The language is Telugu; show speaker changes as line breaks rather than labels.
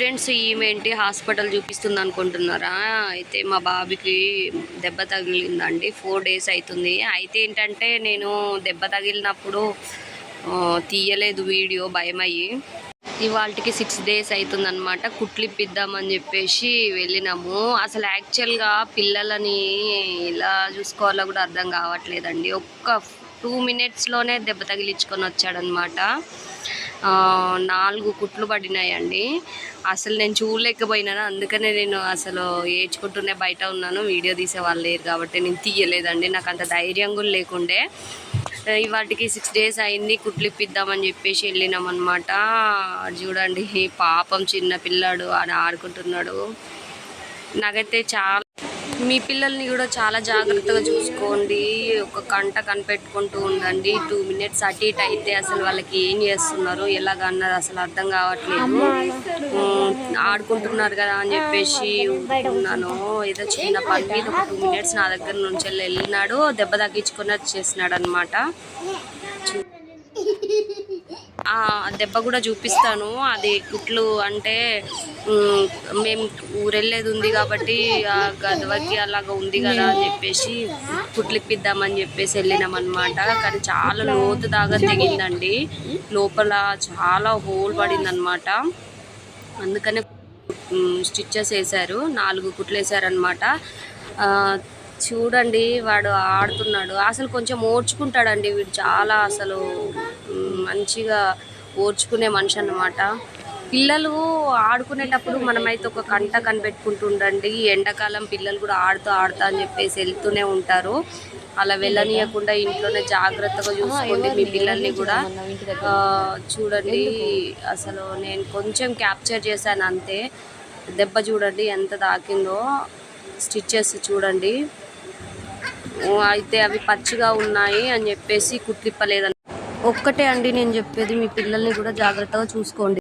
ఫ్రెండ్స్, ఈమెంటి హాస్పిటల్ చూపిస్తుంది అనుకుంటున్నారా? అయితే మా బాబుకి దెబ్బ తగిలిందండి. 4 days అవుతుంది. అయితే ఏంటంటే నేను దెబ్బ తగిలినప్పుడు తీయలేదు వీడియో, భయమయ్యి. ఇవాళకి 6 days అవుతుందన్నమాట. కుట్లిప్పిద్దామని చెప్పేసి వెళ్ళినాము. అసలు యాక్చువల్గా పిల్లలని ఇలా చూసుకోవాలో కూడా అర్థం కావట్లేదండి. ఒక్క 2 minutesలోనే దెబ్బ తగిలించుకొని వచ్చాడనమాట. 4 కుట్లు పడినాయండి. అసలు నేను చూడలేకపోయినాను. అందుకనే నేను అసలు ఏడ్చుకుంటూనే బయట ఉన్నాను. వీడియో తీసే వాళ్ళు లేరు కాబట్టి నేను తీయలేదండి. నాకు అంత ధైర్యం కూడా లేకుండే. ఇవాటికి 6 days అయింది. కుట్లిప్పిద్దామని చెప్పేసి వెళ్ళినాం అనమాట. చూడండి, పాపం చిన్న పిల్లాడు అని ఆడుకుంటున్నాడు. నాకైతే చాలా, మీ పిల్లల్ని కూడా చాలా జాగ్రత్తగా చూసుకోండి. ఒక కంట కనిపెట్టుకుంటూ ఉండండి. 2 minutes అటు ఇటు అయితే అసలు వాళ్ళకి ఏం చేస్తున్నారు, ఎలాగన్నది అసలు అర్థం కావట్లేదు. ఆడుకుంటున్నారు కదా అని చెప్పేసి ఉన్నాను. ఏదో చిన్న పని మీద ఒక 2 minutes నా దగ్గర నుంచి వెళ్ళినాడు. దెబ్బ తగ్గించుకొని వచ్చేసినాడు అనమాట. దెబ్బ కూడా చూపిస్తాను. అది కుట్లు అంటే మేము ఊరెళ్ళేది ఉంది కాబట్టి గదవకి అలాగ ఉంది కదా అని చెప్పేసి కుట్లిప్పిద్దామని చెప్పేసి వెళ్ళినాం అనమాట. కానీ చాలా లోతు దాకా తెగిందండి. లోపల చాలా హోల్ పడిందనమాట. అందుకనే స్టిచ్చెస్ వేశారు. 4 కుట్లు వేసారనమాట. చూడండి, వాడు ఆడుతున్నాడు. అసలు కొంచెం ఓర్చుకుంటాడండి వీడు. చాలా అసలు మంచిగా ఓర్చుకునే మనిషి అన్నమాట. పిల్లలు ఆడుకునేటప్పుడు మనమైతే ఒక కంట కనిపెట్టుకుంటుండండి. ఎండాకాలం పిల్లలు కూడా ఆడుతూ అని చెప్పేసి వెళ్తూనే ఉంటారు. అలా వెళ్ళనీయకుండా ఇంట్లోనే జాగ్రత్తగా చూసుకోండి మీ పిల్లల్ని కూడా. చూడండి, అసలు నేను కొంచెం క్యాప్చర్ చేశాను అంతే. దెబ్బ చూడండి ఎంత తాకిందో. స్టిచ్చెస్ చూడండి. అయితే అవి పచ్చిగా ఉన్నాయి అని చెప్పేసి కుట్లిప్పలేదని. ఒక్కటే అండి నేను చెప్పేది, మీ పిల్లల్ని కూడా జాగ్రత్తగా చూసుకోండి.